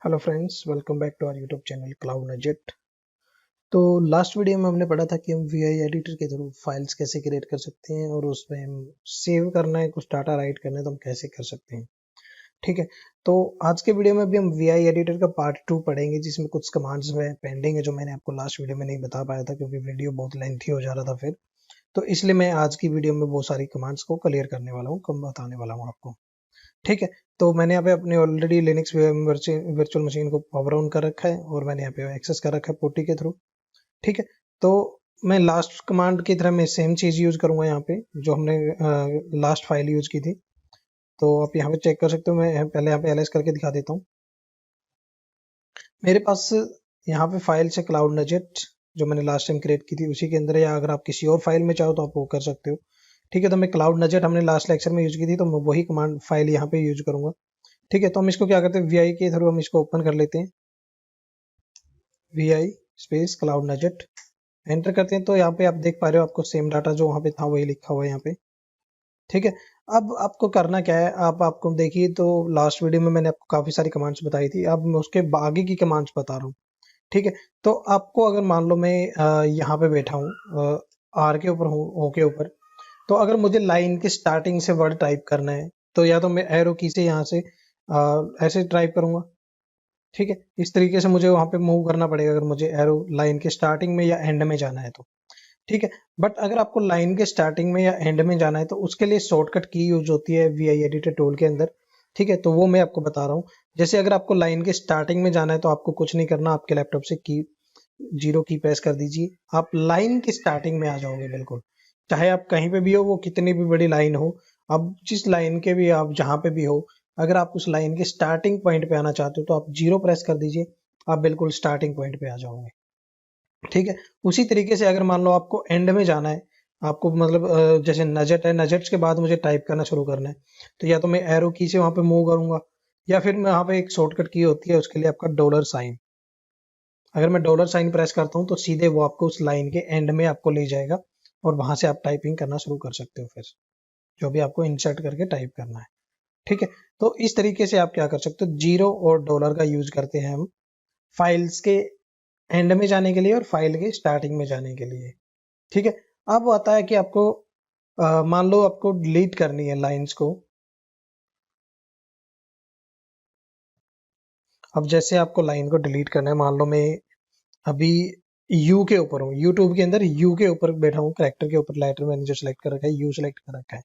Hello friends, welcome back to our YouTube channel cloud nugget. तो last video में हमने पढ़ा था कि हम वीआई एडिटर के थ्रू फाइल्स कैसे क्रिएट कर सकते हैं और उसमें हम सेव करना है, कुछ डाटा राइट करना है तो हम कैसे कर सकते हैं। ठीक है, तो आज के वीडियो में भी हम वीआई एडिटर का पार्ट 2 पढ़ेंगे, जिसमें कुछ कमांड्स में पेंडिंग है जो मैंने आपको लास्ट वीडियो में नहीं बता पाया था क्योंकि वीडियो बहुत लेंथी हो जा रहा था फिर। तो इसलिए मैं आज की वीडियो में वो सारी कमांड्स को क्लियर करने वाला हूँ, कम बताने वाला हूँ आपको। ठीक है, तो मैंने यहाँ पे अपनी ऑलरेडी लिनक्स वर्चुअल मशीन को पावर ऑन कर रखा है और मैंने यहाँ पे एक्सेस कर रखा है पोटी के थ्रू। ठीक है, तो मैं लास्ट कमांड की तरह मैं सेम चीज यूज करूंगा यहाँ पे जो हमने लास्ट फाइल यूज की थी। तो आप यहाँ पे चेक कर सकते हो, मैं पहले यहाँ पे एलएस करके दिखा देता हूँ। मेरे पास यहाँ पे फाइल से क्लाउड नजेट जो मैंने लास्ट टाइम क्रिएट की थी उसी के अंदर, या अगर आप किसी और फाइल में चाहो तो आप वो कर सकते हो। ठीक है, तो मैं क्लाउड नजेट हमने लास्ट लेक्चर में यूज की थी तो मैं वही कमांड फाइल यहाँ पे यूज करूंगा। ठीक है, तो हम इसको क्या करते हैं, वी के थ्रू हम इसको ओपन कर लेते हैं। वी स्पेस क्लाउड नजेट एंटर करते हैं तो यहाँ पे आप देख पा रहे हो, आपको सेम डाटा जो वहाँ पे था वही लिखा हुआ है यहाँ पे। ठीक है, अब आपको करना क्या है, आप आपको देखिए तो लास्ट वीडियो में मैंने आपको काफी सारी कमांड्स बताई थी, अब मैं उसके आगे की कमांड्स बता रहा हूँ। ठीक है, तो आपको अगर मान लो मैं यहाँ पे बैठा हूँ, आर के ऊपर हूँ, ओ के ऊपर, तो अगर मुझे लाइन के स्टार्टिंग से वर्ड टाइप करना है तो या तो मैं एरो की से यहाँ से ऐसे टाइप करूंगा। ठीक है, इस तरीके से मुझे वहां पे मूव करना पड़ेगा अगर मुझे एरो लाइन के स्टार्टिंग में या एंड में जाना है तो। ठीक है, बट अगर आपको लाइन के स्टार्टिंग में या एंड में जाना है तो उसके लिए शॉर्टकट की यूज होती है वीआई एडिटर टूल के अंदर। ठीक है, तो वो मैं आपको बता रहा हूँ। जैसे अगर आपको लाइन के स्टार्टिंग में जाना है तो आपको कुछ नहीं करना, आपके लैपटॉप से की 0 की प्रेस कर दीजिए, आप लाइन की स्टार्टिंग में आ जाओगे बिल्कुल। चाहे आप कहीं पे भी हो, वो कितनी भी बड़ी लाइन हो, अब जिस लाइन के भी आप जहां पे भी हो, अगर आप उस लाइन के स्टार्टिंग पॉइंट पे आना चाहते हो तो आप 0 प्रेस कर दीजिए, आप बिल्कुल स्टार्टिंग पॉइंट पे आ जाओगे। ठीक है, उसी तरीके से अगर मान लो आपको एंड में जाना है, आपको मतलब जैसे नजेट है, नजेट्स के बाद मुझे टाइप करना शुरू करना है, तो या तो मैं एरो की से वहां पे मूव करूंगा या फिर मैं वहां पे एक शॉर्टकट की होती है उसके लिए आपका डॉलर साइन। अगर मैं डॉलर साइन प्रेस करता हूँ तो सीधे वो आपको उस लाइन के एंड में आपको ले जाएगा और वहां से आप टाइपिंग करना शुरू कर सकते हो, फिर जो भी आपको इंसर्ट करके टाइप करना है। ठीक है, तो इस तरीके से आप क्या कर सकते हो, जीरो और डॉलर का यूज करते हैं हम फाइल्स के एंड में जाने के लिए और फाइल के स्टार्टिंग में जाने के लिए। ठीक है, अब आता है कि आपको मान लो आपको डिलीट करनी है लाइंस को। अब जैसे आपको लाइन को डिलीट करना है, मान लो मैं अभी यू के ऊपर हूँ, यूट्यूब के अंदर यू के ऊपर बैठा हूँ, करेक्टर के ऊपर लेटर मैंने जो सिलेक्ट कर रखा है यू सिलेक्ट कर रखा है।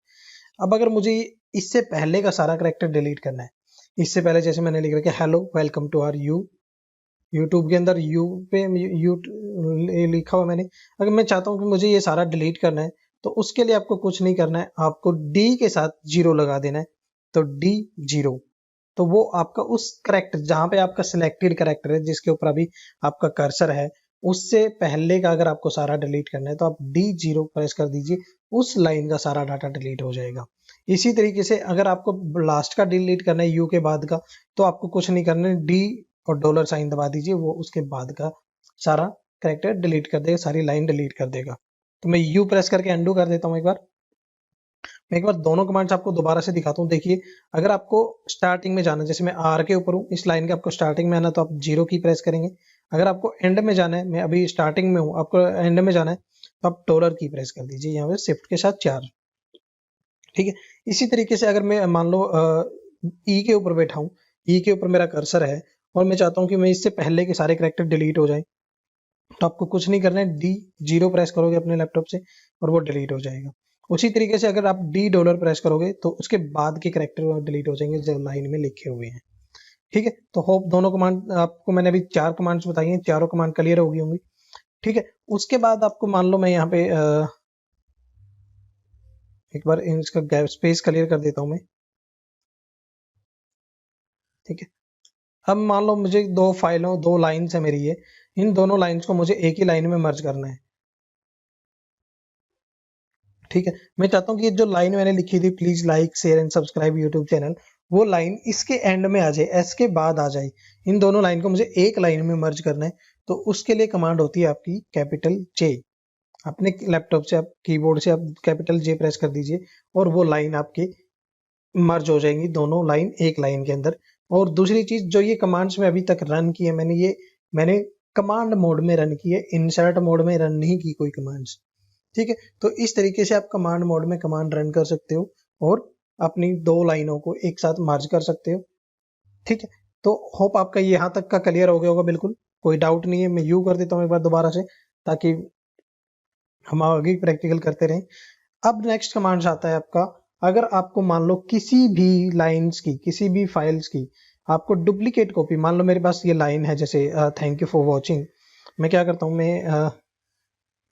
अब अगर मुझे इससे पहले का सारा करेक्टर डिलीट करना है, इससे पहले जैसे मैंने लिख रखा है hello welcome to our you, YouTube के अंदर यू पे यू लिखा हुआ मैंने, अगर मैं चाहता हूँ कि मुझे ये सारा डिलीट करना है तो उसके लिए आपको कुछ नहीं करना है, आपको डी के साथ 0 लगा देना है। तो डी 0, तो वो आपका उस करेक्टर जहां पे आपका सिलेक्टेड करेक्टर है जिसके ऊपर अभी आपका कर्सर है, उससे पहले का अगर आपको सारा डिलीट करना है तो आप D0 प्रेस कर दीजिए, उस लाइन का सारा डाटा डिलीट हो जाएगा। इसी तरीके से अगर आपको लास्ट का डिलीट करना है यू के बाद का, तो आपको कुछ नहीं करना है, डी और डॉलर साइन दबा दीजिए, वो उसके बाद का सारा करेक्टर डिलीट कर देगा, सारी लाइन डिलीट कर देगा। तो मैं यू प्रेस करके अंडू कर देता हूँ एक बार। मैं एक बार दोनों कमांड्स आपको दोबारा से दिखाता हूँ। देखिए, अगर आपको स्टार्टिंग में जाना है, जैसे मैं आर के ऊपर हूँ, इस लाइन के आपको स्टार्टिंग में आना तो आप 0 की प्रेस करेंगे। अगर आपको एंड में जाना है, मैं अभी स्टार्टिंग में हूँ, आपको एंड में जाना है तो आप डॉलर की प्रेस कर दीजिए यहाँ पे शिफ्ट के साथ 4। ठीक है, इसी तरीके से अगर मैं मान लो ई के ऊपर बैठा हूँ, ई के ऊपर मेरा कर्सर है और मैं चाहता हूँ कि मैं इससे पहले के सारे करेक्टर डिलीट हो जाए, तो आपको कुछ नहीं करना है, D0 प्रेस करोगे अपने लैपटॉप से और वो डिलीट हो जाएगा। उसी तरीके से अगर आप D डॉलर प्रेस करोगे तो उसके बाद के करेक्टर डिलीट हो जाएंगे जो लाइन में लिखे हुए हैं। ठीक है, तो होप दोनों कमांड आपको, मैंने अभी 4 कमांड्स बताई हैं, चारों कमांड क्लियर हो गई होंगी। ठीक है, उसके बाद आपको मान लो मैं यहाँ पे एक बार इसका गैप स्पेस क्लियर कर देता हूँ मैं। ठीक है, अब मान लो मुझे दो फाइलों, दो लाइन्स है मेरी ये, इन दोनों लाइन्स को मुझे एक ही लाइन में मर्ज करना है। ठीक है, मैं चाहता हूँ कि जो लाइन मैंने लिखी थी please like share and subscribe YouTube channel, वो लाइन इसके एंड में आ जाए, एस के बाद आ जाए, इन दोनों लाइन को मुझे एक लाइन में मर्ज करना है। तो उसके लिए कमांड होती है आपकी कैपिटल जे। अपने लैपटॉप से आप कीबोर्ड से आप कैपिटल जे प्रेस कर दीजिए और वो लाइन आपकी मर्ज हो जाएंगी, दोनों लाइन एक लाइन के अंदर। और दूसरी चीज जो ये कमांड्स में अभी तक रन की है मैंने कमांड मोड में रन की है, इंसर्ट मोड में रन नहीं की कोई कमांड्स। ठीक है, तो इस तरीके से आप कमांड मोड में कमांड रन कर सकते हो और अपनी 2 लाइनों को एक साथ मर्ज कर सकते हो। ठीक है, तो होप आपका यहाँ तक का क्लियर हो गया होगा, बिल्कुल कोई डाउट नहीं है। मैं यू कर देता हूँ एक बार दोबारा से, ताकि हम आगे प्रैक्टिकल करते रहें। अब नेक्स्ट कमांड्स आता है आपका, अगर आपको मान लो किसी भी लाइंस की, किसी भी फाइल्स की आपको डुप्लीकेट कॉपी, मान लो मेरे पास ये लाइन है जैसे थैंक यू फॉर वॉचिंग, मैं क्या करता हूँ, मैं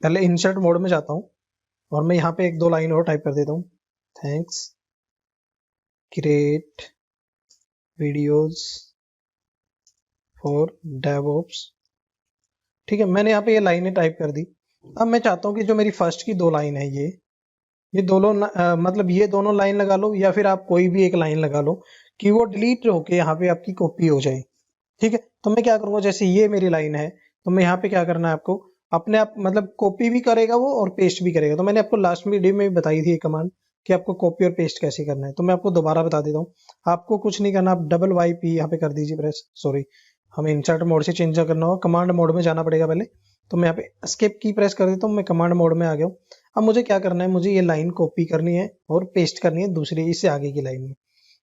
पहले इंसर्ट मोड में जाता हूँ और मैं यहाँ पे 1-2 लाइन और टाइप कर देता हूँ, thanks great videos for DevOps. ठीक है, मैंने यहाँ पे ये लाइनें टाइप कर दी। अब मैं चाहता हूँ कि जो मेरी फर्स्ट की 2 लाइन है ये दोनों मतलब ये दोनों लाइन लगा लो, या फिर आप कोई भी एक लाइन लगा लो कि वो डिलीट होके यहाँ पे आपकी कॉपी हो जाए। ठीक है, तो मैं क्या करूंगा, जैसे ये मेरी लाइन है तो मैं यहाँ पे क्या करना है आपको, अपने आप मतलब कॉपी भी करेगा वो और पेस्ट भी करेगा। तो मैंने आपको लास्ट वीडियो में भी बताई थी ये कमांड कि आपको कॉपी और पेस्ट कैसे करना है, तो मैं आपको दोबारा बता देता हूँ। आपको कुछ नहीं करना, आप डबल वाई पी यहाँ पे कर दीजिए प्रेस, सॉरी हमें इंसर्ट मोड से चेंज करना होगा, कमांड मोड में जाना पड़ेगा पहले। तो मैं यहाँ पे स्किप की प्रेस कर देता हूँ, मैं कमांड मोड में आ गया हूँ। अब मुझे क्या करना है, मुझे ये लाइन कॉपी करनी है और पेस्ट करनी है दूसरी इससे आगे की लाइन में।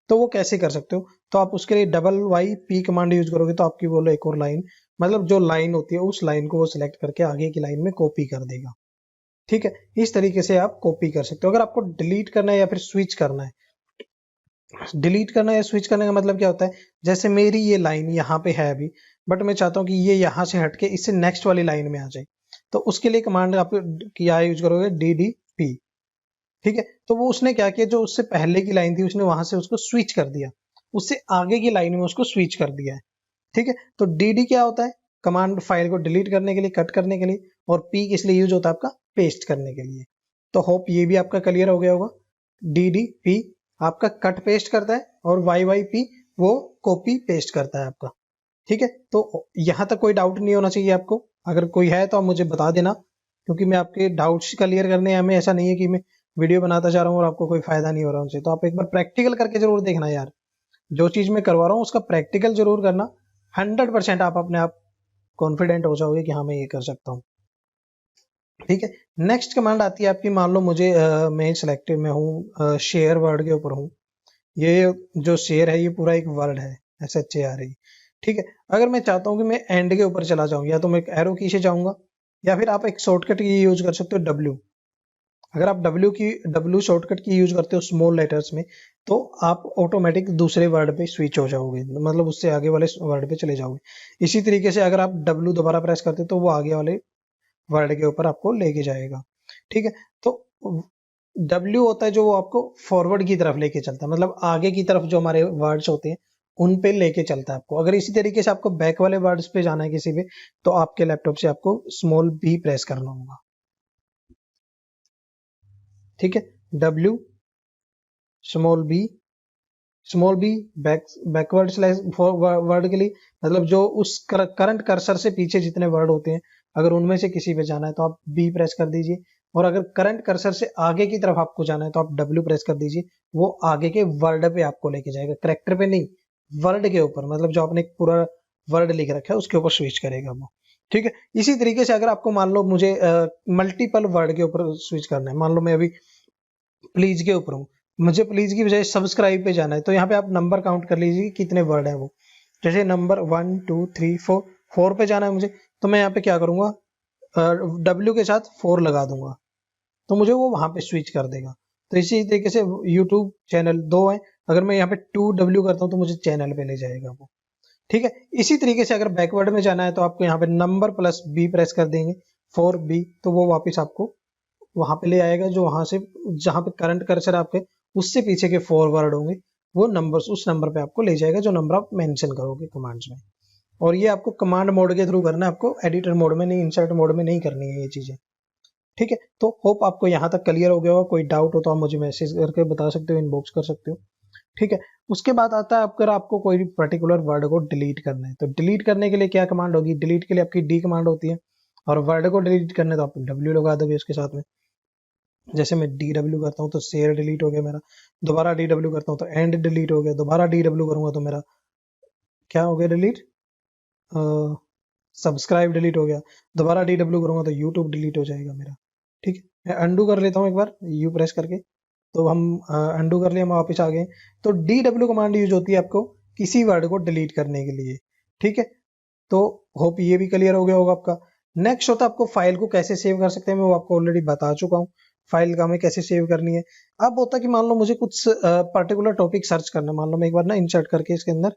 तो वो कैसे कर सकते हो, तो आप उसके लिए double Y P command use करोगे तो आपकी बोलो एक और लाइन, मतलब जो लाइन होती है उस लाइन को वो सिलेक्ट करके आगे की लाइन में कॉपी कर देगा। ठीक है, इस तरीके से आप कॉपी कर सकते हो। अगर आपको डिलीट करना है या फिर स्विच करना है, डिलीट करना या स्विच करने का मतलब क्या होता है, जैसे मेरी ये लाइन यहाँ पे है अभी, बट मैं चाहता हूँ कि ये यहाँ से हटके इससे नेक्स्ट वाली लाइन में आ जाए, तो उसके लिए कमांड आप क्या यूज करोगे, DDP। ठीक है, तो वो उसने क्या किया, जो उससे पहले की लाइन थी उसने वहां से उसको स्विच कर दिया, उससे आगे की लाइन में उसको स्विच कर दिया है। ठीक है, तो DD क्या होता है, कमांड फाइल को डिलीट करने के लिए, कट करने के लिए, और P किस लिए यूज होता है आपका, पेस्ट करने के लिए। तो होप ये भी आपका क्लियर हो गया होगा। DDP आपका कट पेस्ट करता है और YYP वो कॉपी पेस्ट करता है आपका। ठीक है, तो यहाँ तक कोई डाउट नहीं होना चाहिए आपको। अगर कोई है तो आप मुझे बता देना, क्योंकि मैं आपके डाउट्स क्लियर करने हैं। हमें ऐसा नहीं है कि मैं वीडियो बनाता जा रहा हूँ और आपको कोई फायदा नहीं हो रहा उनसे। तो आप एक बार प्रैक्टिकल करके जरूर देखना यार, जो चीज मैं करवा रहा हूँ उसका प्रैक्टिकल जरूर करना। 100% आप अपने आप कॉन्फिडेंट हो जाओगे कि हाँ मैं ये कर सकता हूँ। ठीक है, नेक्स्ट कमांड आती है आपकी, मान लो मुझे मैं सिलेक्टेड में हूँ, शेयर वर्ड के ऊपर हूँ। ये जो शेयर है ये पूरा एक वर्ड है, SHARE। ठीक है, अगर मैं चाहता हूँ कि मैं एंड के ऊपर चला जाऊँ, या तो मैं एक एरो की से जाऊंगा, या फिर आप एक शॉर्टकट की यूज कर सकते हो, W। अगर आप W शॉर्टकट की यूज करते हो स्मॉल लेटर्स में, तो आप ऑटोमेटिक दूसरे वर्ड पे स्विच हो जाओगे, मतलब उससे आगे वाले वर्ड पे चले जाओगे। इसी तरीके से अगर आप W दोबारा प्रेस करते हो तो वो आगे वाले वर्ड के ऊपर आपको लेके जाएगा। ठीक है, तो W होता है जो वो आपको फॉरवर्ड की तरफ लेके चलता है, मतलब आगे की तरफ जो हमारे वर्ड्स होते हैं उन पे लेके चलता है आपको। अगर इसी तरीके से आपको बैक वाले वर्ड्स पे जाना है किसी पे, तो आपके लैपटॉप से आपको स्मॉल B प्रेस करना होगा। ठीक है, W small B backward slash word के लिए, मतलब जो उस करंट कर्सर से पीछे जितने वर्ड होते हैं, अगर उनमें से किसी पे जाना है तो आप B प्रेस कर दीजिए। और अगर करंट कर्सर से आगे की तरफ आपको जाना है तो आप W प्रेस कर दीजिए। वो आगे के वर्ड पे आपको लेके जाएगा, करेक्टर पे नहीं, वर्ड के ऊपर, मतलब जो आपने पूरा वर्ड लिख रखा है उसके ऊपर स्विच करेगा वो। ठीक है, इसी तरीके से अगर आपको मान लो मुझे मल्टीपल वर्ड के ऊपर स्विच करना है, मान लो मैं अभी प्लीज के ऊपर हूँ, मुझे प्लीज की बजाय सब्सक्राइब पे जाना है, तो यहाँ पे आप नंबर काउंट कर लीजिए कितने वर्ड है वो। जैसे नंबर 1 2 3 4 पे जाना है मुझे, तो मैं यहाँ पे क्या करूंगा, W के साथ 4 लगा दूंगा, तो मुझे वो वहां पे स्विच कर देगा। तो इसी तरीके से यूट्यूब चैनल 2 है, अगर मैं यहाँ पे 2W करता हूँ तो मुझे चैनल पे ले जाएगा वो। ठीक है, इसी तरीके से अगर बैकवर्ड में जाना है तो आपको यहाँ पे नंबर प्लस B प्रेस कर देंगे, 4B, तो वो वापस आपको वहां पे ले आएगा, जो वहां से जहां पे करंट कर्सर आपके उससे पीछे के 4 वर्ड होंगे, वो नंबर्स उस नंबर पे आपको ले जाएगा जो नंबर आप मेंशन करोगे कमांड्स में। और ये आपको कमांड मोड के थ्रू करना है, आपको एडिटर मोड में नहीं, इंसर्ट मोड में नहीं करनी है ये चीजें। ठीक है, तो होप आपको यहाँ तक क्लियर हो गया होगा। कोई डाउट हो तो आप मुझे मैसेज करके बता सकते हो, इनबॉक्स कर सकते हो। ठीक है, उसके बाद आता है अगर आपको कोई पर्टिकुलर वर्ड को डिलीट करना है, तो डिलीट करने के लिए क्या कमांड होगी, डिलीट के लिए आपकी D कमांड होती है, और वर्ड को डिलीट करने तो आप W लगा दोगे उसके साथ में। जैसे मैं DW करता हूँ तो शेयर डिलीट हो गया मेरा, दोबारा DW करता हूँ तो एंड डिलीट हो गया, दोबारा DW करूंगा तो मेरा क्या हो गया डिलीट, सब्सक्राइब डिलीट हो गया, दोबारा DW करूंगा तो यूट्यूब डिलीट हो जाएगा मेरा। ठीक है, मैं अंडू कर लेता हूँ एक बार यू प्रेस करके, तो हम अंडू कर लिए, हम वापस आ गए। तो DW कमांड यूज होती है आपको किसी वर्ड को डिलीट करने के लिए। ठीक है, तो होप ये भी क्लियर हो गया होगा आपका। नेक्स्ट होता है आपको फाइल को कैसे सेव कर सकते हैं, मैं वो आपको ऑलरेडी बता चुका हूँ, फाइल का हमें कैसे सेव करनी है। अब होता है कि मान लो मुझे कुछ पर्टिकुलर टॉपिक सर्च करना है, मान लो मैं एक बार ना इंसर्ट करके इसके अंदर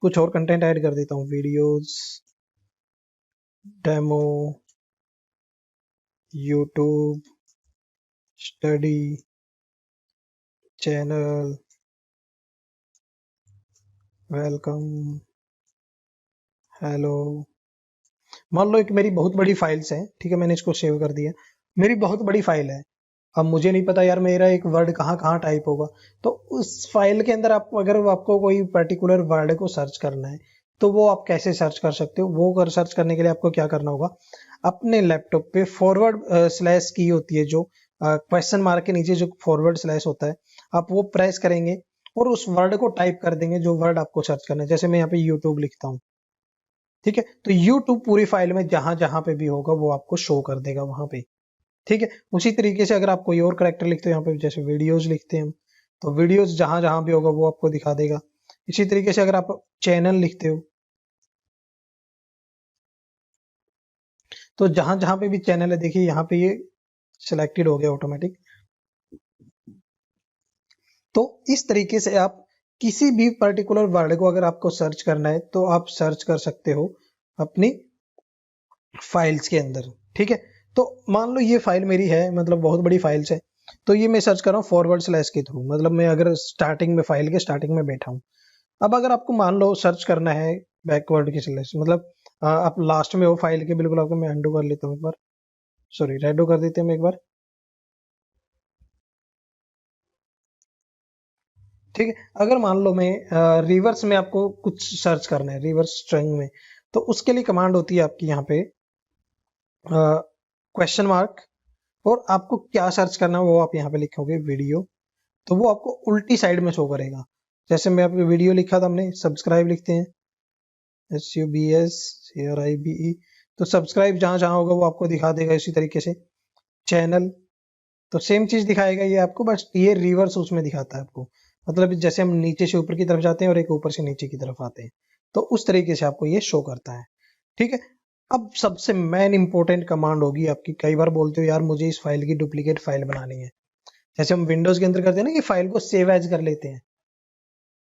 कुछ और कंटेंट ऐड कर देता हूँ, videos demo YouTube study channel welcome hello. मान लो एक मेरी बहुत बड़ी फाइल्स है, ठीक है, मैंने इसको सेव कर दिया, मेरी बहुत बड़ी फाइल है। अब मुझे नहीं पता यार मेरा एक वर्ड कहाँ कहाँ टाइप होगा, तो उस फाइल के अंदर आप अगर आपको कोई पर्टिकुलर वर्ड को सर्च करना है तो वो आप कैसे सर्च कर सकते हो, वो कर सर्च करने के लिए आपको क्या करना होगा, अपने लैपटॉप पे फॉरवर्ड स्लैश की होती है, जो क्वेश्चन मार्क के नीचे जो फॉरवर्ड स्लैश होता है, आप वो प्रेस करेंगे और उस वर्ड को टाइप कर देंगे जो वर्ड आपको सर्च करना है। जैसे मैं यहाँ पे यूट्यूब लिखता हूँ, ठीक है, तो यूट्यूब पूरी फाइल में जहां जहां पे भी होगा वो आपको शो कर देगा वहां पे। ठीक है, उसी तरीके से अगर आप कोई और करेक्टर लिखते हो यहाँ पे, जैसे वीडियोज लिखते हैं हम, तो वीडियोज जहां जहां भी होगा वो आपको दिखा देगा। इसी तरीके से अगर आप चैनल लिखते हो तो जहां जहां पे भी चैनल है, देखिए यहाँ पे ये सिलेक्टेड हो गया ऑटोमेटिक। तो इस तरीके से आप किसी भी पर्टिकुलर वर्ड को अगर आपको सर्च करना है तो आप सर्च कर सकते हो अपनी फाइल्स के अंदर। ठीक है, तो मान लो ये फाइल मेरी है, मतलब बहुत बड़ी फाइल्स है, तो ये मैं सर्च कर रहा हूँ फॉरवर्ड स्लैश के थ्रू, मतलब मैं अगर स्टार्टिंग में फाइल के स्टार्टिंग में बैठा हूँ। अब अगर आपको मान लो सर्च करना है बैकवर्ड के स्लैश, मतलब आप लास्ट में हो फाइल के बिल्कुल, आपको मैं अंडू कर लेता हूँ एक बार, सॉरी रेडो कर देते हैं एक बार। ठीक है, अगर मान लो मैं रिवर्स में आपको कुछ सर्च करना है, रिवर्स स्ट्रिंग में, तो उसके लिए कमांड होती है आपकी यहाँ पे क्वेश्चन मार्क, और आपको क्या सर्च करना है वो आप यहाँ पे लिखोगे वीडियो, तो वो आपको उल्टी साइड में शो करेगा। जैसे मैं आपको वीडियो लिखा था, हमने सब्सक्राइब लिखते हैं, SUBSCRIBE, तो सब्सक्राइब जहां जहां होगा वो आपको दिखा देगा। इसी तरीके से चैनल, तो सेम चीज दिखाएगा ये आपको, बस ये रिवर्स उसमें दिखाता है आपको, मतलब जैसे हम नीचे से ऊपर की तरफ जाते हैं और एक ऊपर से नीचे की तरफ आते हैं, तो उस तरीके से आपको ये शो करता है। ठीक है, अब सबसे मेन इंपॉर्टेंट कमांड होगी आपकी, कई बार बोलते हो यार मुझे इस फाइल की डुप्लीकेट फाइल बनानी है, जैसे हम विंडोज के अंदर करते हैं ना कि फाइल को सेव एज कर लेते हैं।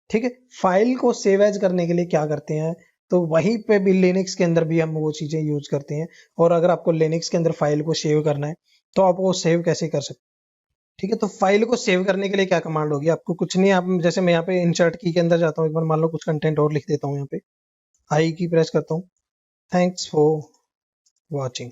ठीक है, फाइल को सेव एज करने के लिए क्या करते हैं, तो वहीं पे भी लिनक्स के अंदर भी हम वो चीजें यूज करते हैं। और अगर आपको लिनक्स के अंदर फाइल को सेव करना है तो आप वो सेव कैसे कर सकते हैं। ठीक है, तो फाइल को सेव करने के लिए क्या कमांड होगी, आपको कुछ नहीं, आप जैसे मैं यहाँ पे इंसर्ट की के अंदर जाता हूँ, एक बार मान लो कुछ कंटेंट और लिख देता हूँ, यहाँ पे आई की प्रेस करता हूँ, थैंक्स फॉर वॉचिंग।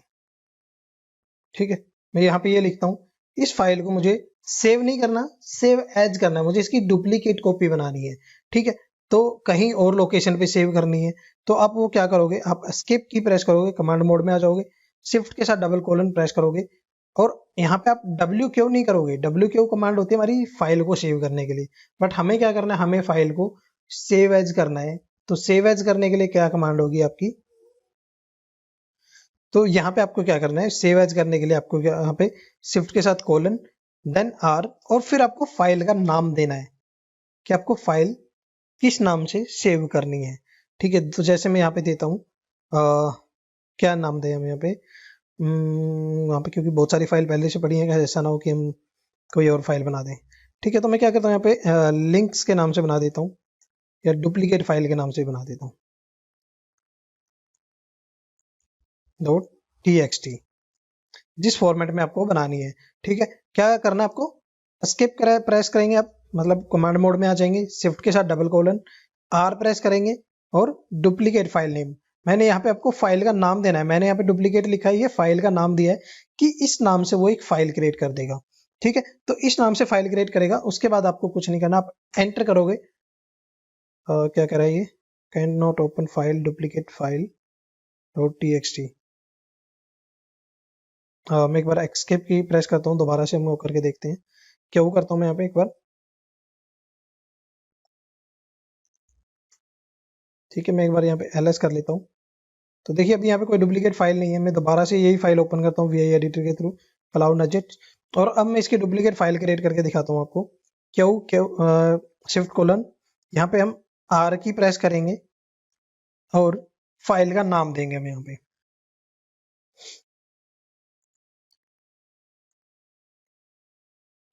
ठीक है, मैं यहाँ पे ये लिखता हूँ, इस फाइल को मुझे सेव नहीं करना, सेव एज करना है, मुझे इसकी डुप्लीकेट कॉपी बनानी है। ठीक है, तो कहीं और लोकेशन पे सेव करनी है, तो आप वो क्या करोगे, आप एस्केप की प्रेस करोगे, कमांड मोड में आ जाओगे, शिफ्ट के साथ डबल कोलन प्रेस करोगे, और यहाँ पे आप WQ नहीं करोगे, WQ कमांड होती है हमारी फाइल को सेव करने के लिए, बट हमें क्या करना है, हमें फाइल को सेव एज करना है। तो सेव एज करने के लिए क्या कमांड होगी आपकी, तो यहाँ पे आपको क्या करना है, सेव एज करने के लिए आपको यहाँ पे शिफ्ट के साथ कोलन देन R, और फिर आपको फाइल का नाम देना है कि आपको फाइल किस नाम से सेव करनी है। ठीक है, तो जैसे मैं यहाँ पे देता हूँ क्या नाम दें हम यहाँ पे, वहाँ पे क्योंकि बहुत सारी फाइल पहले से पड़ी है, ऐसा ना हो कि हम कोई और फाइल बना दें। ठीक है, तो मैं क्या करता हूँ यहाँ पे लिंक्स के नाम से बना देता हूँ, या डुप्लीकेट फाइल के नाम से बना देता हूँ, .txt, जिस फॉर्मेट में आपको बनानी है। ठीक है, क्या करना है आपको, एस्केप प्रेस करेंगे आप, मतलब कमांड मोड में आ जाएंगे, शिफ्ट के साथ डबल कोलन R प्रेस करेंगे, और डुप्लीकेट फाइल नेम, मैंने यहाँ पे आपको फाइल का नाम देना है, मैंने यहाँ पे डुप्लीकेट लिखा है, ये फाइल का नाम दिया है कि इस नाम से वो एक फाइल क्रिएट कर देगा। ठीक है, तो इस नाम से फाइल क्रिएट करेगा, उसके बाद आपको कुछ नहीं करना, आप एंटर करोगे। क्या कह रहा है ये, can not open file duplicate file .txt। मैं एक बार एस्केप की प्रेस करता हूँ, दोबारा से हम वो करके देखते हैं, क्या वो करता हूँ मैं यहाँ पे एक बार, ठीक है, मैं एक बार यहाँ पे ls कर लेता हूँ। तो देखिए अभी यहाँ पे कोई डुप्लीकेट फाइल नहीं है। मैं दोबारा से यही फाइल ओपन करता हूँ वी आई एडिटर के थ्रू क्लाउड नजेट, और अब मैं इसकी डुप्लीकेट फाइल क्रिएट करके दिखाता हूँ आपको। क्यों क्यों शिफ्ट कोलन, यहाँ पे हम आर की प्रेस करेंगे और फाइल का नाम देंगे हम यहाँ पे।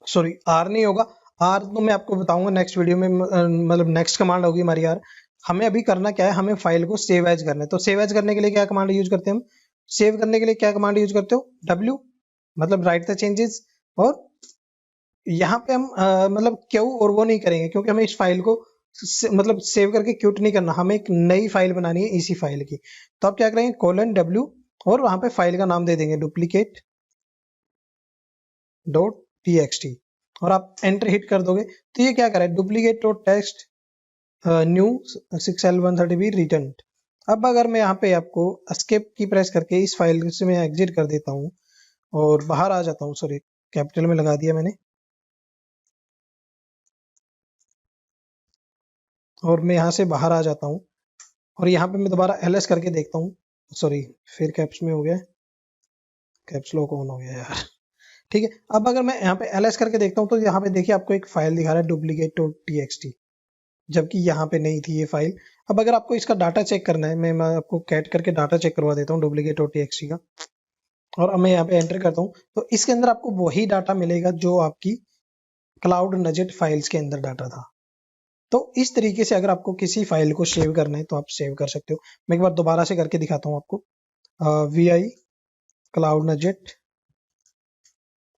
सॉरी, आर नहीं होगा, आर तो मैं आपको बताऊंगा नेक्स्ट वीडियो में, मतलब नेक्स्ट कमांड होगी हमारी आर। हमें अभी करना क्या है, हमें फाइल को सेव एज करना है। तो सेव एज करने के लिए क्या कमांड यूज करते हैं हम, सेव करने के लिए क्या कमांड यूज करते हो, डब्ल्यू, मतलब राइट द चेंजेस। और यहाँ पे हम मतलब क्यों और वो नहीं करेंगे, क्योंकि हमें इस फाइल को मतलब सेव करके क्यूट नहीं करना, हमें एक नई फाइल बनानी है इसी फाइल की। तो आप क्या करेंगे, कोलन डब्ल्यू, और वहां पे फाइल का नाम दे देंगे डुप्लीकेट डॉट टीएक्सटी, और आप एंटर हिट कर दोगे तो ये क्या करे, duplicate dot text new 6L130 return. अब अगर मैं यहाँ पे आपको एस्केप की प्रेस करके इस फाइल से मैं एग्जिट कर देता हूँ और बाहर आ जाता हूँ, सॉरी कैपिटल में लगा दिया मैंने, और मैं यहाँ से बाहर आ जाता हूँ और यहाँ पे मैं दोबारा ls करके देखता हूँ, सॉरी फिर कैप्स में हो गया, कैप्स लॉक ऑन हो गया यार। ठीक है, अब अगर मैं यहाँ पे ls करके देखता हूँ तो यहाँ पे देखिए आपको एक फाइल दिखा रहा है डुप्लीकेट डॉट टीएक्सटी, जबकि यहाँ पे नहीं थी ये फाइल। अब अगर आपको इसका डाटा चेक करना है, मैं आपको कैट करके डाटा चेक करवा देता हूँ डुप्लीकेट डॉट टीएक्सटी का, और अब मैं यहाँ पे एंटर करता हूँ तो इसके अंदर आपको वही डाटा मिलेगा जो आपकी क्लाउड नजेट फाइल्स के अंदर डाटा था। तो इस तरीके से अगर आपको किसी फाइल को सेव करना है तो आप सेव कर सकते हो। मैं एक बार दोबारा से करके दिखाता हूँ आपको, वी आई क्लाउड नजेट,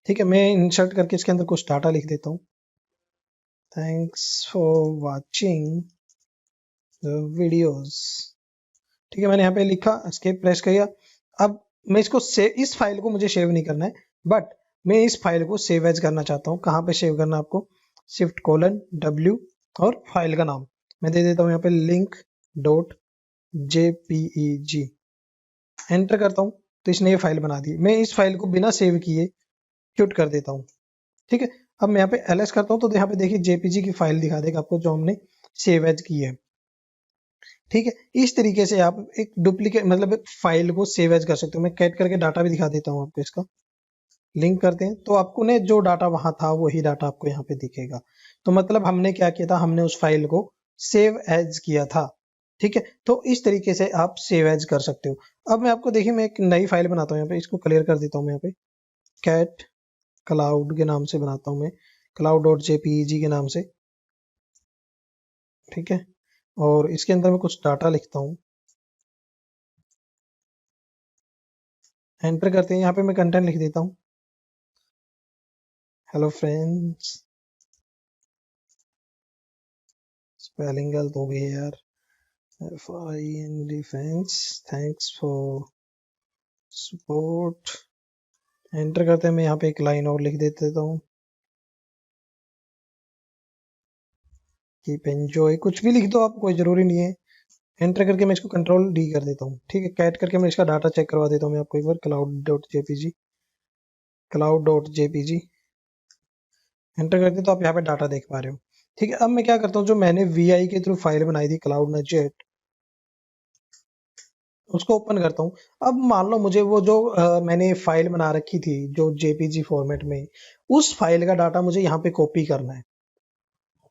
ठीक है, मैं इंसर्ट करके इसके अंदर कुछ डाटा लिख देता हूँ। Thanks for watching the videos, ठीक है, मैंने यहाँ पे लिखा, एस्केप प्रेस किया। अब मैं इसको सेव, इस फाइल को मुझे सेव नहीं करना है, बट मैं इस फाइल को सेव एज करना चाहता हूँ। कहाँ पे सेव करना है आपको, शिफ्ट कोलन डब्ल्यू और फाइल का नाम मैं दे देता हूँ यहाँ पे लिंक डॉट जेपीईजी, एंटर करता हूँ तो इसने ये फाइल बना दी। मैं इस फाइल को बिना सेव किए क्यूट कर देता हूँ, ठीक है। अब मैं यहाँ पे ls करता हूँ तो यहाँ पे देखिए जेपीजी की फाइल दिखा देगा आपको जो हमने सेव एज की है, ठीक है। इस तरीके से आप एक डुप्लीकेट मतलब एक फाइल को सेव एज कर सकते हो। मैं कैट करके डाटा भी दिखा देता हूँ आपको, इसका लिंक करते हैं तो आपको ने जो डाटा वहां था वही डाटा आपको यहाँ पे दिखेगा। तो मतलब हमने क्या किया था, हमने उस फाइल को सेव एज किया था, ठीक है। तो इस तरीके से आप सेव एज कर सकते हो। अब मैं आपको देखिए, मैं एक नई फाइल बनाता हूँ यहाँ पे, इसको क्लियर कर देता हूँ मैं यहाँ पे, कैट क्लाउड के नाम से बनाता हूँ मैं, क्लाउड डॉट जेपीईजी के नाम से, ठीक है। और इसके अंदर मैं कुछ डाटा लिखता हूँ, एंटर करते हैं। यहाँ पे मैं कंटेंट लिख देता हूँ, हेलो फ्रेंड्स, स्पेलिंग गलत हो गई है यार, FIND friends, thanks for support, enter करते हैं। मैं यहाँ पे एक लाइन और लिख देता हूँ, कीप एंजॉय, कुछ भी लिख दो आप, कोई जरूरी नहीं है। एंटर करके मैं इसको कंट्रोल डी कर देता हूँ, ठीक है। कैट करके मैं इसका डाटा चेक करवा देता हूँ मैं आपको एक बार, cloud dot JPG, cloud dot JPG, enter करते तो आप यहाँ पे डाटा देख पा रहे हो, ठीक है। अब मैं क्या करता हूँ, जो मैंने वीआई के थ्रू फाइल बनाई थी क्लाउड नजेट, उसको ओपन करता हूँ। अब मान लो मुझे वो जो मैंने फाइल बना रखी थी जो जेपीजी फॉर्मेट में, उस फाइल का डाटा मुझे यहाँ पे कॉपी करना है।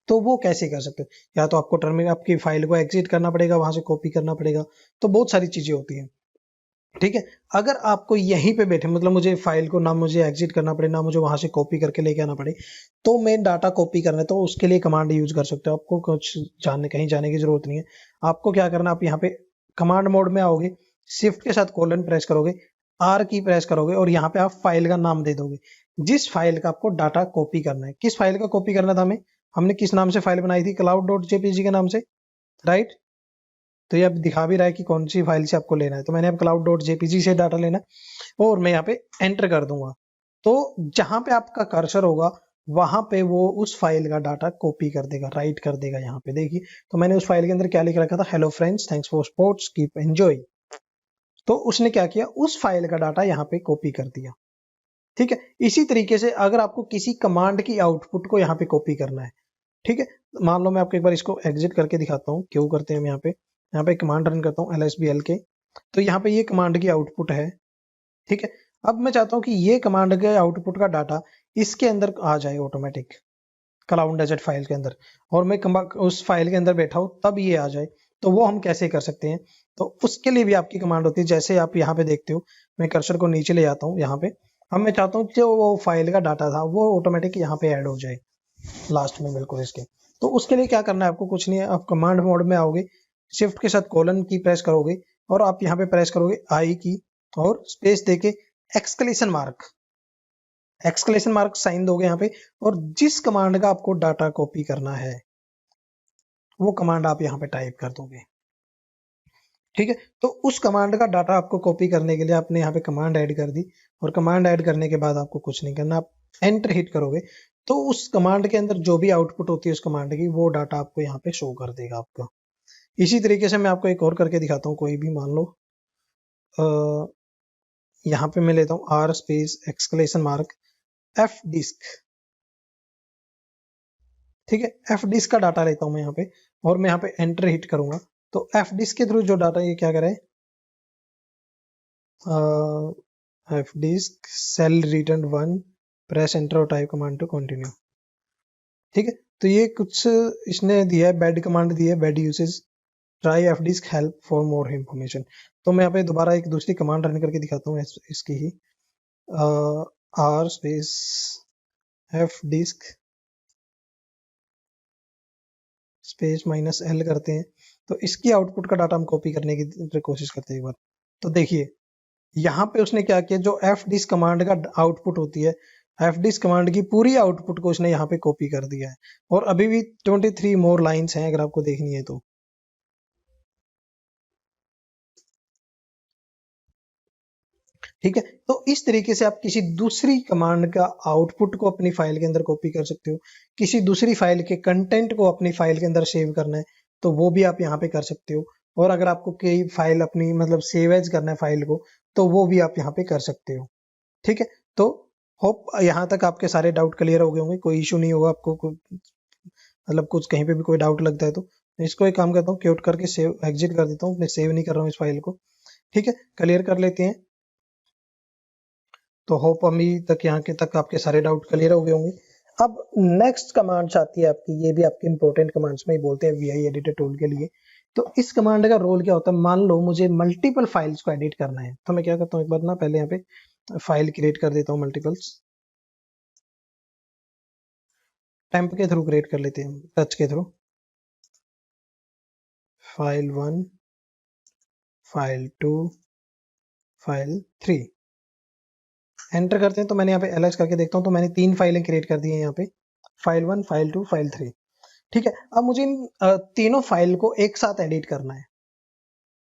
तो वो कैसे कर सकते हो, या तो आपको टर्मिनल आपकी फाइल को एग्जिट करना पड़ेगा, वहां से कॉपी करना पड़ेगा, तो बहुत सारी चीजें होती हैं, ठीक है। अगर आपको यहीं पे बैठे, मतलब मुझे फाइल को ना मुझे एग्जिट करना पड़े ना मुझे वहां से कॉपी करके लेके आना पड़े, तो मैं डाटा कॉपी करना है तो उसके लिए कमांड यूज कर सकते हो। आपको कुछ जानने कहीं जाने की जरूरत नहीं है। आपको क्या करना, आप यहाँ पे कमांड मोड में आओगे, शिफ्ट के साथ कोलन प्रेस करोगे, आर की प्रेस करोगे और यहाँ पे आप फाइल का नाम दे दोगे, जिस फाइल का आपको डाटा कॉपी करना है। किस फाइल का कॉपी करना था हमें, हमने किस नाम से फाइल बनाई थी, क्लाउड डॉट जेपीजी के नाम से, राइट। तो ये अब दिखा भी रहा है कि कौन सी फाइल से आपको लेना है, तो मैंने अब क्लाउड डॉट जेपीजी से डाटा लेना है और मैं यहाँ पे एंटर कर दूंगा। तो जहां पे आपका कर्सर होगा वहां पे वो उस फाइल का डाटा कॉपी कर देगा, राइट कर देगा। यहाँ पे देखिए, तो मैंने उस फाइल के अंदर क्या लिख रखा था, hello friends, thanks for sports, keep enjoy. तो उसने क्या किया, उस फाइल का डाटा यहाँ पे कॉपी कर दिया, ठीक है। इसी तरीके से अगर आपको किसी कमांड की आउटपुट को यहाँ पे कॉपी करना है, ठीक है, मान लो मैं आपको एक बार इसको एग्जिट करके दिखाता हूँ, क्यों करते हैं हम यहाँ पे, यहाँ पे कमांड रन करता हूँ lsbl के, तो यहाँ पे ये कमांड की आउटपुट है। ठीक है, अब मैं चाहता हूँ कि ये कमांड के आउटपुट का डाटा इसके अंदर आ जाए ऑटोमेटिक क्लाउड डेजर्ट फाइल के अंदर, और मैं उस फाइल के अंदर बैठा हूँ तब ये आ जाए। तो वो हम कैसे कर सकते हैं, तो उसके लिए भी आपकी कमांड होती है। जैसे आप यहाँ पे देखते हो, मैं कर्सर को नीचे ले जाता हूँ यहाँ पे। अब मैं चाहता हूँ जो वो फाइल का डाटा था वो ऑटोमेटिक यहाँ पे ऐड हो जाए लास्ट में बिल्कुल इसके। तो उसके लिए क्या करना है आपको, कुछ नहीं है, आप कमांड मोड में आओगे, शिफ्ट के साथ कोलन की प्रेस करोगे और आप यहाँ पे प्रेस करोगे आई की और स्पेस देके एक्सक्लेमेशन मार्क साइन दोगे यहाँ पे, और जिस कमांड का आपको डाटा कॉपी करना है वो कमांड आप यहाँ पे टाइप कर दोगे। ठीक है, तो उस कमांड का डाटा आपको कॉपी करने के लिए आपने यहाँ पे कमांड ऐड कर दी, और कमांड ऐड करने के बाद आपको कुछ नहीं करना, आप एंटर हिट करोगे तो उस कमांड के अंदर जो भी आउटपुट होती है उस कमांड की, वो डाटा आपको यहाँ पे शो कर देगा आपको। इसी तरीके से मैं आपको एक और करके दिखाता हूँ। कोई भी मान लो यहाँ पे मैं लेता हूँ R space exclamation mark F disk. ठीक है, एफ डिस्क का डाटा लेता हूँ मैं यहाँ पे, और मैं यहाँ पे एंटर हिट करूंगा तो एफ डिस्क के थ्रू जो डाटा ये क्या करे, F disk shell return 1, press enter और टाइप कमांड टू कंटिन्यू। ठीक है, तो ये कुछ इसने दिया है, बेड कमांड दी है, bad usage try F disk help for more information. तो मैं यहाँ पे दोबारा एक दूसरी कमांड रन करके दिखाता हूँ इसकी ही, R space F disk space minus L करते हैं, तो इसकी आउटपुट का डाटा हम कॉपी करने की कोशिश करते हैं एक बार। तो देखिए यहाँ पे उसने क्या किया, जो एफ डिस्क कमांड का आउटपुट होती है, एफ डिस्क कमांड की पूरी आउटपुट को उसने यहाँ पे कॉपी कर दिया है, और अभी भी 23 मोर लाइंस हैं अगर आपको देखनी है तो। ठीक है, तो इस तरीके से आप किसी दूसरी कमांड का आउटपुट को अपनी फाइल के अंदर कॉपी कर सकते हो। किसी दूसरी फाइल के कंटेंट को अपनी फाइल के अंदर सेव करना है तो वो भी आप यहाँ पे कर सकते हो, और अगर आपको कोई फाइल अपनी मतलब सेव एज करना है फाइल को तो वो भी आप यहाँ पे कर सकते हो। ठीक है, तो होप यहाँ तक आपके सारे डाउट क्लियर हो गए होंगे, कोई इशू नहीं होगा आपको, मतलब कुछ कहीं पे भी कोई डाउट लगता है तो इसको एक काम करता हूँ, क्यूट करके सेव एग्जिट कर देता हूँ, मैं सेव नहीं कर रहा हूँ इस फाइल को। ठीक है, क्लियर कर लेते हैं। तो होप अभी तक यहाँ के तक आपके सारे डाउट क्लियर हो गए होंगे। अब नेक्स्ट कमांड्स आती है आपकी, ये भी आपके इंपॉर्टेंट कमांड्स में ही बोलते हैं वीआई एडिटर टूल के लिए। तो इस कमांड का रोल क्या होता है, मान लो मुझे मल्टीपल फाइल्स को एडिट करना है, तो मैं क्या करता हूँ, एक बार ना पहले यहाँ पे फाइल क्रिएट कर देता हूँ, मल्टीपल्स टेम्प के थ्रू क्रिएट कर लेते हैं, टच के through, file 1, file 2, file 3 enter करते हैं। तो मैंने यहाँ पे एलएस करके देखता हूँ, तो मैंने 3 फाइलें क्रिएट कर दी हैं यहाँ पे, फाइल 1, फाइल 2, फाइल 3। ठीक है, अब मुझे इन तीनों फाइल को एक साथ एडिट करना है।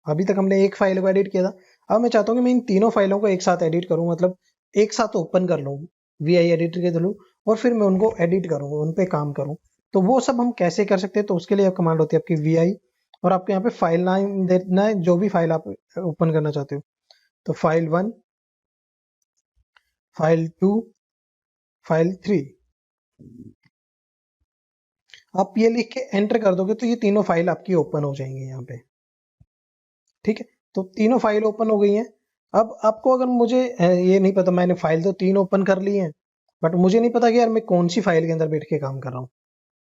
अभी तक हमने एक फाइल को एडिट किया था, अब मैं चाहता हूँ कि मैं इन तीनों फाइलों को एक साथ एडिट करूँ, मतलब एक साथ ओपन कर लूँ वीआई एडिटर के थ्रू, और फिर मैं उनको एडिट करूँ, उन पे काम करूँ। तो वो सब हम कैसे कर सकते हैं, तो उसके लिए कमांड होती है आपकी वीआई, और आपको यहाँ पे फाइल नाम देना है जो भी फाइल आप ओपन करना चाहते हो। तो फाइल 1, फाइल 2, फाइल 3, आप ये लिख के एंटर कर दोगे तो ये तीनों फाइल आपकी ओपन हो जाएंगी यहाँ पे। ठीक है, तो तीनों फाइल ओपन हो गई हैं। अब आपको अगर मुझे ये नहीं पता, मैंने फाइल तो 3 ओपन कर ली हैं, बट मुझे नहीं पता कि यार मैं कौन सी फाइल के अंदर बैठ के काम कर रहा हूँ।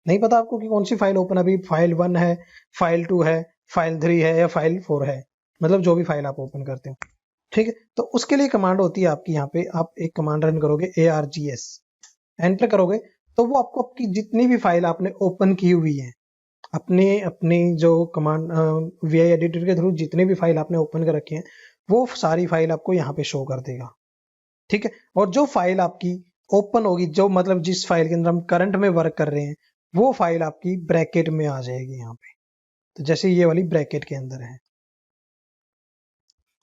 नहीं पता आपको कि कौन सी फाइल ओपन, अभी फाइल 1 है, फाइल 2 है, फाइल 3 है या फाइल 4 है, मतलब जो भी फाइल आप ओपन करते हो। ठीक है, तो उसके लिए कमांड होती है आपकी, यहाँ पे आप एक कमांड रन करोगे ARGS, एंटर करोगे तो वो आपको आपकी जितनी भी फाइल आपने ओपन की हुई है, अपने अपनी जो कमांड वीआई एडिटर के थ्रू जितने भी फाइल आपने ओपन कर रखे हैं वो सारी फाइल आपको यहाँ पे शो कर देगा। ठीक है, और जो फाइल आपकी ओपन होगी, जो मतलब जिस फाइल के अंदर हम करंट में वर्क कर रहे हैं, वो फाइल आपकी ब्रैकेट में आ जाएगी यहाँ पे, तो जैसे ये वाली ब्रैकेट के अंदर है।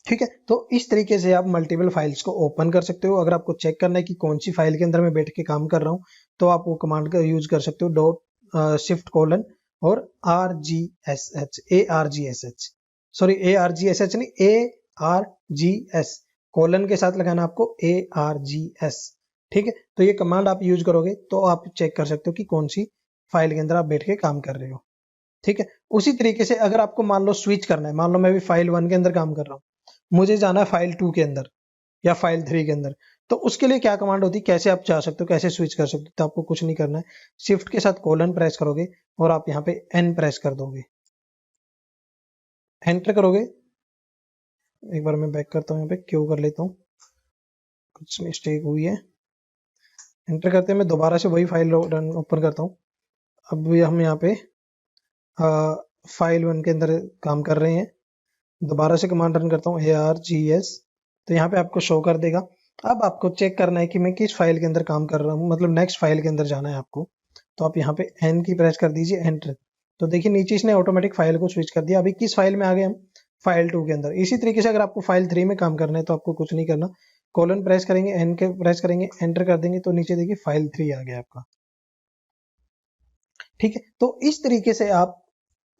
ठीक है, तो इस तरीके से आप मल्टीपल फाइल्स को ओपन कर सकते हो। अगर आपको चेक करना है कि कौन सी फाइल के अंदर मैं बैठ के काम कर रहा हूँ तो आप वो कमांड का यूज कर सकते हो, शिफ्ट कोलन और ARGSH, सॉरी ARGSH नहीं, ARGS कोलन के साथ लगाना आपको ARGS। ठीक है, तो ये कमांड आप यूज करोगे तो आप चेक कर सकते हो कि कौन सी फाइल के अंदर आप बैठ के काम कर रहे हो। ठीक है। उसी तरीके से अगर आपको मान लो स्विच करना है, मान लो मैं भी फाइल 1 के अंदर काम कर रहा हूँ, मुझे जाना है फाइल 2 के अंदर या फाइल 3 के अंदर, तो उसके लिए क्या कमांड होती है, कैसे आप जा सकते हो, कैसे स्विच कर सकते हो। तो आपको कुछ नहीं करना है, शिफ्ट के साथ कोलन प्रेस करोगे और आप यहाँ पे एन प्रेस कर दोगे, एंटर करोगे। एक बार मैं बैक करता हूँ, यहाँ पे क्यों कर लेता हूँ, कुछ मिस्टेक हुई है। एंटर करते हैं, मैं दोबारा से वही फाइल रन ओपन करता हूँ। अब हम यहाँ पे फाइल 1 के अंदर काम कर रहे हैं, दोबारा से कमांड रन करता हूँ ARGS, तो यहाँ पे आपको शो कर देगा। अब आपको चेक करना है कि मैं किस फाइल के अंदर काम कर रहा हूँ, मतलब नेक्स्ट फाइल के अंदर जाना है आपको। तो आप यहाँ पे एन की प्रेस कर दीजिए, एंटर। तो देखिए नीचे इसने ऑटोमेटिक फाइल को स्विच कर दिया। अभी किस फाइल में आ गए हम, फाइल 2 के अंदर। इसी तरीके से अगर आपको फाइल 3 में काम करना है तो आपको कुछ नहीं करना, कोलन प्रेस करेंगे, एन के प्रेस करेंगे, एंटर कर देंगे, तो नीचे देखिए फाइल 3 आ गया आपका। ठीक है, तो इस तरीके से आप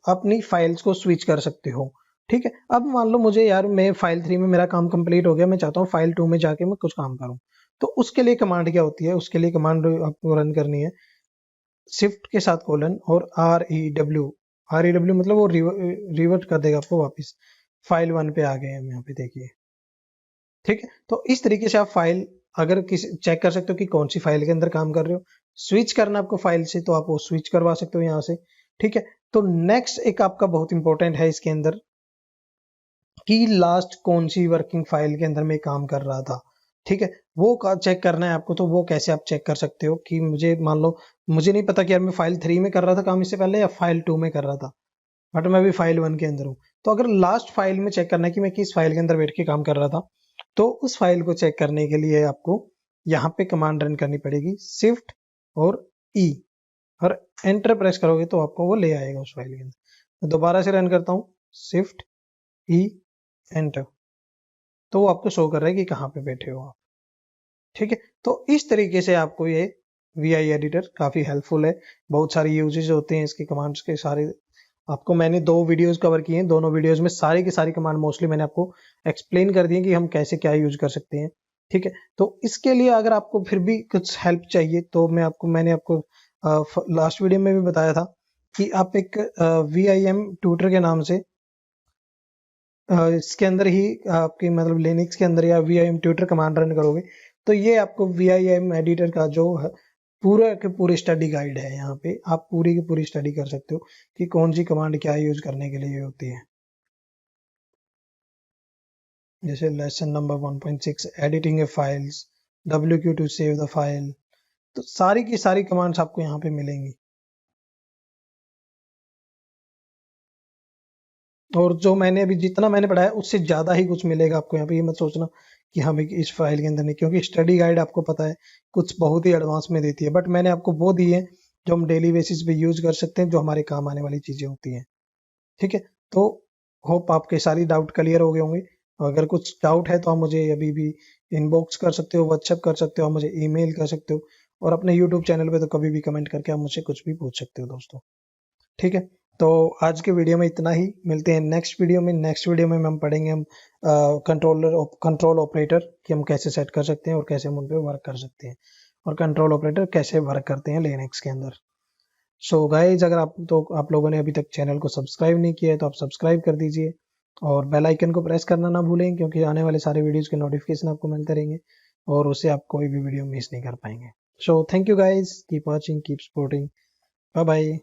अपनी फाइल्स को स्विच कर सकते हो। ठीक है, अब मान लो मुझे यार मैं फाइल 3 में मेरा काम कंप्लीट हो गया, मैं चाहता हूँ फाइल 2 में जाके मैं कुछ काम करूँ। तो उसके लिए कमांड क्या होती है, उसके लिए कमांड आपको रन करनी है शिफ्ट के साथ कोलन और REW मतलब वो रिवर्ट कर देगा आपको वापस, फाइल 1 पे आ गए हम यहाँ पे देखिए। ठीक है, तो इस तरीके से आप फाइल अगर किसी चेक कर सकते हो कि कौन सी फाइल के अंदर काम कर रहे हो। स्विच करना आपको फाइल से, तो आप वो स्विच करवा सकते हो यहाँ से। ठीक है, तो नेक्स्ट एक आपका बहुत इंपॉर्टेंट है इसके अंदर कि लास्ट कौन सी वर्किंग फाइल के अंदर मैं काम कर रहा था। ठीक है, वो चेक करना है आपको। तो वो कैसे आप चेक कर सकते हो कि मुझे मान लो मुझे नहीं पता कि यार मैं फाइल 3 में कर रहा था काम इससे पहले या फाइल 2 में कर रहा था, बट मैं भी फाइल 1 के अंदर हूँ। तो अगर लास्ट फाइल में चेक करना है कि मैं किस फाइल के अंदर बैठ के काम कर रहा था, तो उस फाइल को चेक करने के लिए आपको यहाँ पे कमांड रन करनी पड़ेगी शिफ्ट और ई, और एंटर प्रेस करोगे तो आपको वो ले आएगा उस फाइल के अंदर। तो दोबारा से रन करता हूँ, शिफ्ट ई एंटर, तो वो आपको शो कर रहा है कि कहाँ पे बैठे हो आप। ठीक है, तो इस तरीके से आपको ये VI एडिटर काफी हेल्पफुल है। बहुत सारे यूजेस होते हैं इसके कमांड्स के सारे। आपको मैंने 2 वीडियोस कवर किए हैं, दोनों वीडियोस में सारी की सारी कमांड मोस्टली मैंने आपको एक्सप्लेन कर दिए कि हम कैसे क्या यूज कर सकते हैं। ठीक है, तो इसके लिए अगर आपको फिर भी कुछ हेल्प चाहिए तो मैंने आपको लास्ट वीडियो में भी बताया था कि आप एक VIM ट्यूटर के नाम से इसके अंदर ही आपकी मतलब लिनक्स के अंदर या VIM ट्यूटर कमांड रन करोगे तो ये आपको VIM एडिटर का जो है पूरा के पूरी स्टडी गाइड है। यहाँ पे आप पूरी की पूरी स्टडी कर सकते हो कि कौन सी कमांड क्या यूज करने के लिए होती है। जैसे lesson number 1.6 editing a files, WQ to save the file, तो सारी की सारी कमांड्स आपको यहाँ पे मिलेंगी। और जो मैंने अभी जितना मैंने पढ़ाया उससे ज्यादा ही कुछ मिलेगा आपको यहाँ पे, ये मत सोचना कि हमें इस फाइल के अंदर नहीं, क्योंकि स्टडी गाइड आपको पता है कुछ बहुत ही एडवांस में देती है, बट मैंने आपको वो दी है जो हम डेली बेसिस पे यूज कर सकते हैं, जो हमारे काम आने वाली चीजें होती हैं। ठीक है, तो होप आपके सारी डाउट क्लियर हो गए होंगे। अगर कुछ डाउट है तो आप मुझे अभी भी इनबॉक्स कर सकते हो, व्हाट्सएप कर सकते हो, आप मुझे ईमेल कर सकते हो, और अपने यूट्यूब चैनल पे तो कभी भी कमेंट करके आप मुझसे कुछ भी पूछ सकते हो दोस्तों। ठीक है, तो आज के वीडियो में इतना ही, मिलते हैं नेक्स्ट वीडियो में। नेक्स्ट वीडियो में हम पढ़ेंगे हम कंट्रोल ऑपरेटर कि हम कैसे सेट कर सकते हैं और कैसे हम उन पर वर्क कर सकते हैं, और कंट्रोल ऑपरेटर कैसे वर्क करते हैं लिनक्स के अंदर। सो गाइज, अगर आप लोगों ने अभी तक चैनल को सब्सक्राइब नहीं किया है तो आप सब्सक्राइब कर दीजिए, और बेल आइकन को प्रेस करना ना भूलें, क्योंकि आने वाले सारे वीडियोस के नोटिफिकेशन आपको मिलते रहेंगे और उससे आप कोई भी वीडियो मिस नहीं कर पाएंगे। So thank you guys, keep watching, keep supporting, bye bye.